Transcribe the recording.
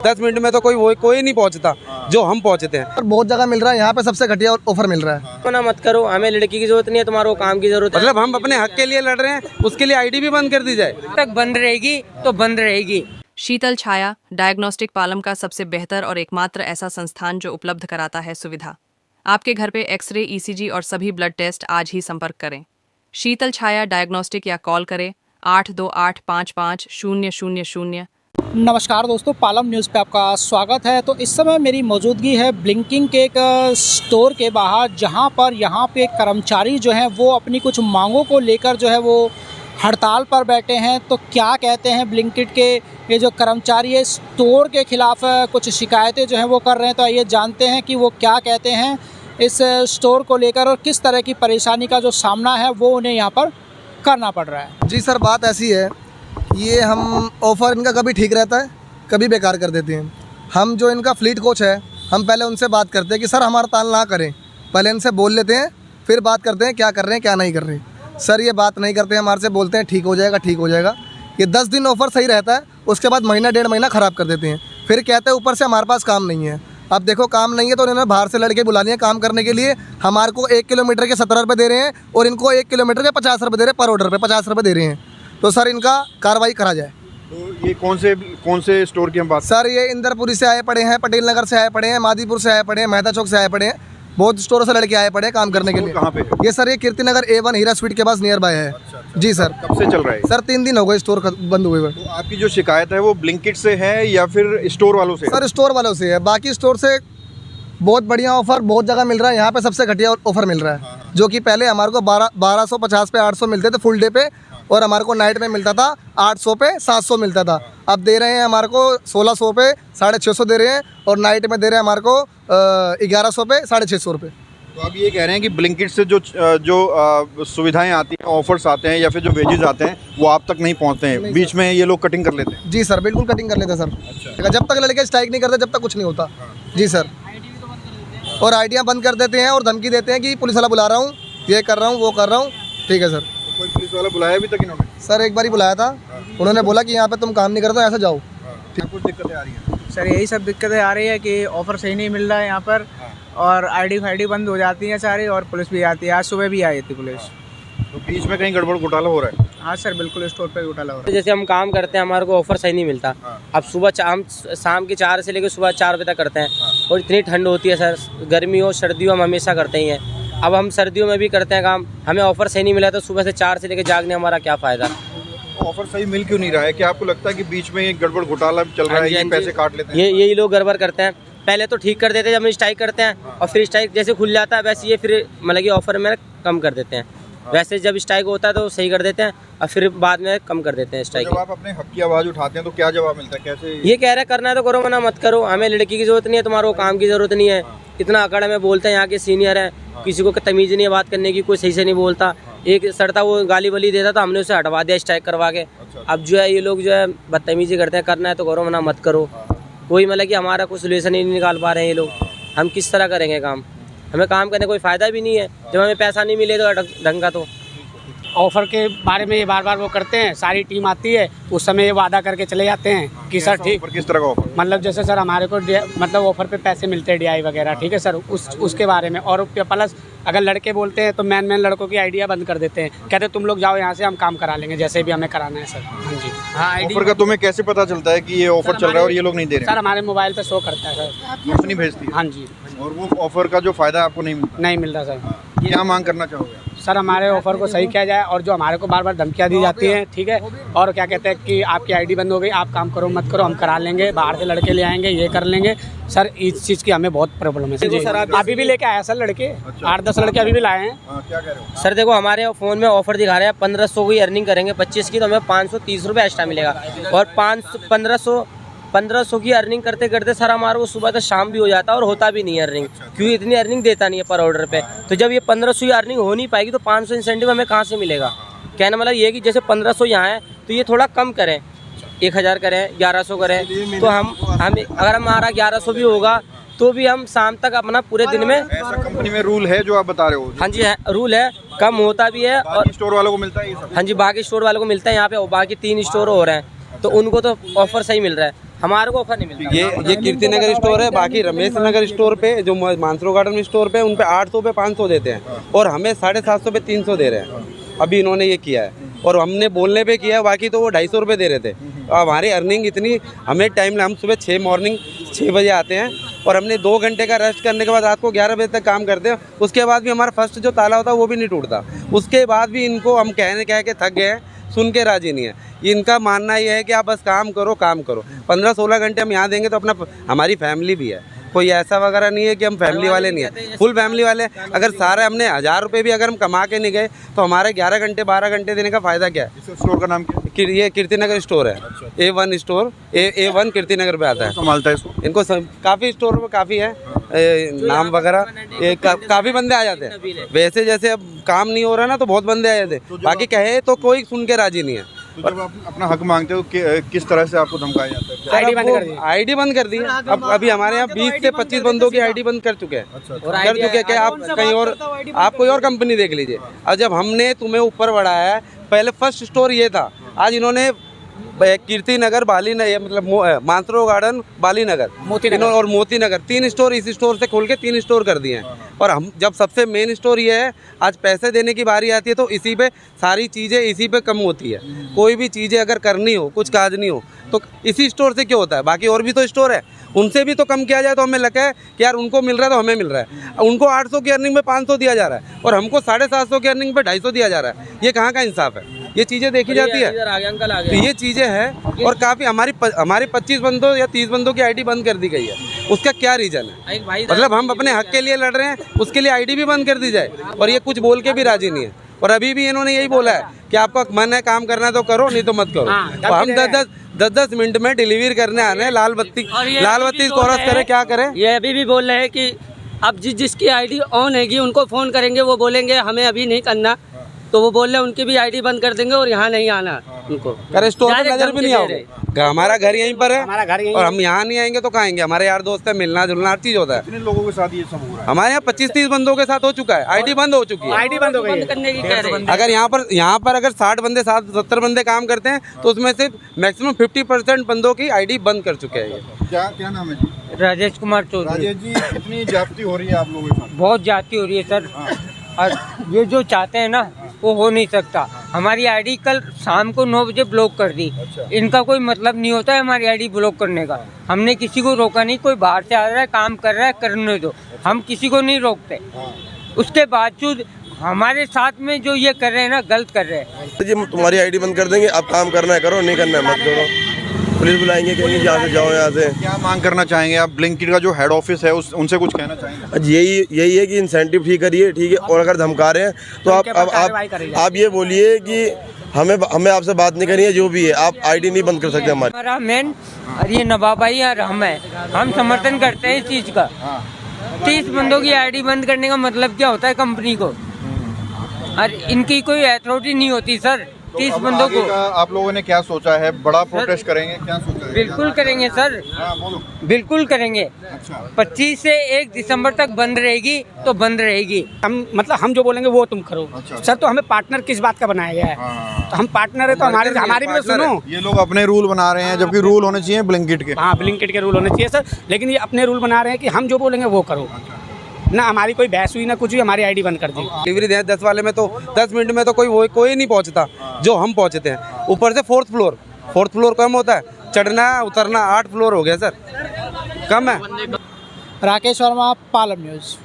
10 minute में तो कोई नहीं पहुंचता जो हम पहुंचते हैं। बहुत जगह मिल रहा है, यहाँ पे सबसे घटिया ऑफर मिल रहा है। मना मत करो, हमें लड़की की जरूरत नहीं है, तुम्हारे काम की जरूरत है। मतलब हम अपने हक के लिए लड़ रहे हैं, उसके लिए आईडी भी बंद कर दी जाए। तक बंद रहेगी तो बंद रहेगी। शीतल छाया डायग्नोस्टिक पालम का सबसे बेहतर और एकमात्र ऐसा संस्थान जो उपलब्ध कराता है सुविधा। आपके घर पे एक्सरे, ईसीजी और सभी ब्लड टेस्ट आज ही संपर्क करें। शीतल छाया डायग्नोस्टिक या कॉल करें 82855000। नमस्कार दोस्तों, पालम न्यूज़ पे आपका स्वागत है। तो इस समय मेरी मौजूदगी है ब्लिंकिंग के एक स्टोर के बाहर, जहां पर यहाँ पे कर्मचारी जो हैं वो अपनी कुछ मांगों को लेकर जो है वो हड़ताल पर बैठे हैं। तो क्या कहते हैं ब्लिंकिट के ये जो कर्मचारी है, स्टोर के ख़िलाफ़ कुछ शिकायतें जो हैं वो कर रहे हैं। तो आइए जानते हैं कि वो क्या कहते हैं इस स्टोर को लेकर और किस तरह की परेशानी का जो सामना है वो उन्हें यहाँ पर करना पड़ रहा है। जी सर, बात ऐसी है, ये हम ऑफ़र इनका कभी ठीक रहता है, कभी बेकार कर देते हैं। हम जो इनका फ्लीट कोच है, हम पहले उनसे बात करते हैं कि सर हमारा ताल ना करें, पहले इनसे बोल लेते हैं, फिर बात करते हैं क्या कर रहे हैं क्या नहीं कर रहे हैं। सर ये बात नहीं करते हैं, हमारे से बोलते हैं ठीक हो जाएगा ठीक हो जाएगा। ये 10 दिन ऑफ़र सही रहता है, उसके बाद महीना 1.5 महीना ख़राब कर देते हैं। फिर कहते हैं ऊपर से हमारे पास काम नहीं है। अब देखो काम नहीं है तो उन्होंने बाहर से लड़के बुला लिए काम करने के लिए। हमारे को 1 किलोमीटर के 17 रुपये दे रहे हैं और इनको 1 किलोमीटर के 50 रुपये दे रहे हैं, पर ऑर्डर पे 50 रुपये दे रहे हैं। तो सर इनका कार्रवाई करा जाए। तो ये कौन से स्टोर की हम बात? सर ये इंदरपुरी से आए पड़े हैं, पटेल नगर से आए पड़े हैं, मादीपुर से आए पड़े हैं, मेहता चौक से आए पड़े हैं, बहुत स्टोरों से लड़के आए पड़े हैं काम करने के लिए। कहाँ पे? ये सर ये कीर्ति नगर A1 हीरा स्वीट के पास नियर बाय है। जी सर। कब से चल रहा है? सर 3 दिन हो गए स्टोर बंद हुए हुए। तो आपकी जो शिकायत है वो ब्लिंकिट से है या फिर स्टोर वालों से? सर स्टोर वालों से है, बाकी स्टोर से बहुत बढ़िया ऑफर बहुत जगह मिल रहा है, यहाँ पे सबसे घटिया ऑफर मिल रहा है। जो कि पहले हमारे को 1250 पे 800 मिलते थे फुल डे पे, और हमारे को नाइट में मिलता था 800 पे 700 मिलता था। अब दे रहे हैं हमारे को 1600 पे 650 दे रहे हैं, और नाइट में दे रहे हैं हमारे को 1100 पे 650 रुपये। तो आप ये कह रहे हैं कि ब्लिंकिट से जो सुविधाएं आती हैं, ऑफर्स आते हैं या फिर जो वेजेस आते हैं वो आप तक नहीं पहुंचते हैं, बीच में ये लोग कटिंग कर लेते हैं? जी सर, बिल्कुल कटिंग कर लेते हैं सर। अच्छा। जब तक लड़के स्ट्राइक नहीं करते जब तक कुछ नहीं होता। जी सर। और आइडिया बंद कर देते हैं और धमकी देते हैं कि पुलिस वाला बुला रहा हूँ, ये कर रहा हूँ वो कर रहा हूँ। ठीक है सर। तो कोई पुलिस वाला बुलाया अभी तक इन्होंने? सर एक बार ही बुलाया था, उन्होंने बोला कि यहाँ पे तुम काम नहीं करते ऐसे जाओ। क्या कुछ दिक्कतें आ रही हैं? सर यही सब दिक्कतें आ रही है कि ऑफ़र सही नहीं मिल रहा है यहाँ पर, और आईडी बंद हो जाती है सारी, और पुलिस भी आती है। आज सुबह भी आई थी पुलिस। तो बीच में कहीं गड़बड़ घोटाला हो रहा है? हाँ सर, बिल्कुल स्टोर पे घोटाला हो रहा है। जैसे हम काम करते हैं, हमारे को ऑफर सही नहीं मिलता। अब हम शाम के 4 से लेकर सुबह 4 बजे तक करते हैं, और इतनी ठंड होती है सर, गर्मी हो सर्दी हो हम हमेशा करते ही हैं। अब हम सर्दियों में भी करते हैं काम, हमें ऑफर सही नहीं मिला तो सुबह से 4 से लेकर जागने हमारा क्या फ़ायदा। ऑफर सही मिल क्यों नहीं रहा है? क्या आपको लगता है कि बीच में गड़बड़ घोटाला चल रहा है, ये पैसे काट लेते हैं? यही लोग गड़बड़ करते हैं। पहले तो ठीक कर देते हैं जब हम स्ट्राइक करते हैं, और फिर स्ट्राइक जैसे खुल जाता है वैसे ये फिर मतलब कि ऑफर में कम कर देते हैं। वैसे जब स्ट्राइक होता है तो सही कर देते हैं, और फिर बाद में कम कर देते हैं स्ट्राइक। जब आप अपने हक की आवाज़ उठाते हैं तो क्या जवाब मिलता है? कैसे ये कह रहे करना है तो करो, मना मत करो, हमें लड़की की जरूरत नहीं है, तुम्हारे काम की जरूरत नहीं है। इतना अकड़ में बोलते हैं, यहाँ के सीनियर हैं, किसी को तमीज़ नहीं है बात करने की, कोई सही से नहीं बोलता। एक सर था वो गाली बली देता था, हमने उसे हटवा दिया स्ट्राइक करवा के। अब जो है ये लोग जो है बदतमीजी करते हैं, करना है तो करो मना मत करो। कोई मतलब कि हमारा कोई सोल्यूशन ही नहीं निकाल पा रहे हैं ये लोग। हम किस तरह करेंगे काम? हमें काम करने कोई फ़ायदा भी नहीं है जब हमें पैसा नहीं मिलेगा ढंग का। तो ऑफ़र के बारे में ये बार बार वो करते हैं, सारी टीम आती है उस समय ये वादा करके चले जाते हैं कि सर ठीक। किस तरह का ऑफर? मतलब जैसे सर हमारे को मतलब ऑफ़र पे पैसे मिलते हैं DI वगैरह, ठीक है सर, उसके बारे में। और प्लस अगर लड़के बोलते हैं तो मैन लड़कों की आइडिया बंद कर देते हैं, कहते तुम लोग जाओ यहाँ से, हम काम करा लेंगे जैसे भी हमें कराना है सर। हाँ जी। हाँ, ऑफर का तुम्हें कैसे पता चलता है कि ये ऑफर चल रहा है और ये लोग नहीं दे रहे हैं? सर हमारे मोबाइल पे शो करता है सर, कंपनी भेजती है। हाँ जी। और वो ऑफर का जो फायदा आपको नहीं मिलता? नहीं मिल रहा सर। क्या मांग करना चाहोगे? सर हमारे ऑफ़र को सही किया जाए, और जो हमारे को बार बार धमकियाँ दी जाती हैं, ठीक है, और क्या कहते हैं कि आपकी आईडी बंद हो गई, आप काम करो मत करो, हम करा लेंगे, बाहर से लड़के ले आएंगे, ये कर लेंगे। सर इस चीज़ की हमें बहुत प्रॉब्लम है सर। अभी भी लेके आया सर लड़के, 8-10 लड़के अभी भी लाए हैं। क्या कह रहे हो? सर देखो हमारे फ़ोन में ऑफर दिखा रहे हैं 1500 की अर्निंग करेंगे 25 की तो हमें 530 रुपये एक्स्ट्रा मिलेगा, और 1500 की अर्निंग करते करते सर हमारे को सुबह से शाम भी हो जाता है, और होता भी नहीं है अर्निंग, क्योंकि इतनी अर्निंग देता नहीं है पर ऑर्डर पे। तो जब ये 1500 की अर्निंग हो नहीं पाएगी तो 500 इंसेंटिव हमें कहाँ से मिलेगा? कहना मतलब ये कि जैसे 1500 यहाँ है तो ये थोड़ा कम करें, 1000 करें, 1100 करें, तो हम अगर हमारा 1100 भी होगा तो भी हम शाम तक अपना पूरे दिन में। ऐसा कंपनी में रूल है जो आप बता रहे हो? हाँ जी, रूल है, कम होता भी है, और स्टोर वालों को मिलता है ये सब? हाँ जी, बाकी स्टोर वालों को मिलता है। यहाँ पे बाकी 3 स्टोर हो रहे हैं तो उनको तो ऑफर सही मिल रहा है, हमारे को ऑफर नहीं मिलता। ये कीर्ति नगर स्टोर है, बाकी रमेश नगर स्टोर पे जो मानसरोवर गार्डन स्टोर पे उन पे 800 पे 500 देते हैं और हमें 750 पे 300 दे रहे हैं। अभी इन्होंने ये किया है और हमने बोलने पे किया है, बाकी तो वो 250 रुपये दे रहे थे। हमारी अर्निंग इतनी, हमें टाइम, हम सुबह मॉर्निंग 6 बजे आते हैं और हमने 2 घंटे का रेस्ट करने के बाद रात को 11 बजे तक काम करते हैं। उसके बाद भी हमारा फर्स्ट जो ताला होता है वो भी नहीं टूटता। उसके बाद भी इनको हम कह के थक गए हैं, सुन के राजी नहीं है। इनका मानना ये है कि आप बस काम करो 15-16 घंटे हम यहाँ देंगे तो अपना, हमारी फैमिली भी है, कोई ऐसा वगैरह नहीं है कि हम फैमिली वाले नहीं है, फुल फैमिली वाले। अगर सारे हमने 1000 रुपये भी अगर हम कमा के नहीं गए तो हमारे 11 घंटे 12 घंटे देने का फ़ायदा क्या है। इस स्टोर का नाम क्या है? ये कीर्ति नगर स्टोर है। A1 store, A1 Kirti Nagar पे आता है। संभालता है इसको? इनको काफ़ी स्टोर में काफ़ी है नाम वगैरह, काफ़ी बंदे आ जाते हैं। वैसे जैसे अब काम नहीं हो रहा ना तो बहुत बंदे आ जाते हैं, बाकी कहे तो कोई सुन के राजी नहीं है। तो जब आप अपना हक मांगते हो किस तरह से आपको धमकाया जाता है? आईडी बंद कर दी है। अब अभी हमारे यहाँ 20 से 25 बंदों की आईडी बंद कर चुके हैं। कर चुके हैं क्या? आप कहीं और, आप कोई और कंपनी देख लीजिए। और जब हमने तुम्हें ऊपर बढ़ाया है, पहले फर्स्ट स्टोर ये था, आज इन्होंने कीर्ति नगर, बाली नगर, मतलब मानसरोवर गार्डन, बाली नगर और मोती नगर 3 स्टोर इस स्टोर से खोल के 3 स्टोर कर दिए हैं। और हम जब सबसे मेन स्टोर ये है, आज पैसे देने की बारी आती है तो इसी पे सारी चीज़ें इसी पे कम होती है। कोई भी चीज़ें अगर करनी हो, कुछ काज नहीं हो तो इसी स्टोर से क्यों होता है? बाकी और भी तो स्टोर है, उनसे भी तो कम किया जाए तो हमें लगा है कि यार उनको मिल रहा है तो हमें मिल रहा है। उनको 800 की अर्निंग में 500 दिया जा रहा है और हमको 750 की अर्निंग पे 250 दिया जा रहा है। ये कहाँ का इंसाफ है? ये चीज़ें देखी जाती है। तो ये चीज़ें हैं और काफ़ी हमारी 25 बंदों या 30 बंदों की आईडी बंद कर दी गई है। उसका क्या रीज़न है? मतलब हम अपने हक के लिए लड़ रहे हैं, उसके लिए आईडी भी बंद कर दी जाए और ये कुछ बोल के भी राजी नहीं है। और अभी भी इन्होंने यही बोला है कि आपका मन है काम करना तो करो, नहीं तो मत करो। तो हम 10-10 मिनट में डिलीवरी करने आने हैं, लाल बत्ती क्रॉस करें, क्या करें? ये अभी भी बोल रहे हैं कि अब जिसकी आईडी ऑन हैगी उनको फ़ोन करेंगे, वो बोलेंगे हमें अभी नहीं करना, तो वो बोल रहे हैं उनकी भी आईडी बंद कर देंगे और यहाँ नहीं आना उनको। करे स्टोर में नजर भी नहीं आओगे। हमारा घर यहीं पर है, हमारा घर यहीं और हम यहाँ नहीं आएंगे तो कहाँ आएंगे? हमारे यार दोस्त है, मिलना जुलना हर चीज होता है। कितने लोगों के साथ ये सब हो रहा है? हमारे यहाँ 25-30 बंदों के साथ हो चुका है, आईडी बंद हो चुकी है। आईडी बंद हो गई करने की कह रहे हैं। अगर यहाँ पर अगर 60 बंदे 70 बंदे काम करते हैं तो उसमें से मैक्सिमम 50% बंदों की आईडी बंद कर चुके हैं। क्या नाम है जी? राजेश कुमार चौधरी। राजेश जी, कितनी ज्यादती हो रही है आप लोगों के साथ? बहुत जाती हो रही है सर, और ये जो चाहते हैं ना वो हो नहीं सकता। हमारी आईडी कल शाम को 9 बजे ब्लॉक कर दी। इनका कोई मतलब नहीं होता है हमारी आईडी ब्लॉक करने का। हमने किसी को रोका नहीं, कोई बाहर से आ रहा है काम कर रहा है करने दो, हम किसी को नहीं रोकते। उसके बावजूद हमारे साथ में जो ये कर रहे हैं ना, गलत कर रहे हैं। जी तुम्हारी आईडी बंद कर देंगे, अब काम करना है करो, नहीं करना है मत करो, पुलिस बुलाएंगे, कहेंगे यहाँ से जाओ। यहाँ से क्या मांग करना चाहेंगे आप? ब्लिंकिट का जो हेड ऑफिस है उनसे कुछ कहना चाहेंगे? यही है कि इंसेंटिव ठीक करिए, ठीक है। और अगर धमका रहे हैं तो आप ये बोलिए कि हमें आपसे बात नहीं करनी है, जो भी है आप आईडी नहीं बंद कर सकते हमारी। हमारा मेन और ये नवाब भाई और हम समर्थन करते हैं इस चीज़ का। 30 बंदों की आईडी बंद करने का मतलब क्या होता है कंपनी को? और इनकी कोई अथॉरिटी नहीं होती सर। 30 बंदों को आप लोगों ने क्या सोचा है? बड़ा प्रोटेस्ट करेंगे? क्या सोचा है? बिल्कुल करेंगे सर, बिल्कुल करेंगे। 25 से 1 दिसंबर तक बंद रहेगी तो बंद रहेगी। हम जो बोलेंगे वो तुम करो। सर तो हमें पार्टनर किस बात का बनाया गया है? तो हम पार्टनर है तो हमारे भी तो सुनो। ये लोग अपने रूल बना रहे हैं जबकि रूल होने चाहिए ब्लिंकिट के। हाँ, ब्लिंकिट के रूल होने चाहिए सर, लेकिन ये अपने रूल बना रहे हैं कि हम जो बोलेंगे वो करो। ना हमारी कोई बहस हुई ना कुछ हुई, हमारी आईडी बंद कर दी। डिलीवरी दें 10 वाले में तो 10 मिनट में तो कोई नहीं पहुंचता जो हम पहुंचते हैं। ऊपर से 4th फ्लोर कम होता है, चढ़ना उतरना 8 फ्लोर हो गया सर, कम है। राकेश वर्मा, पालम न्यूज़।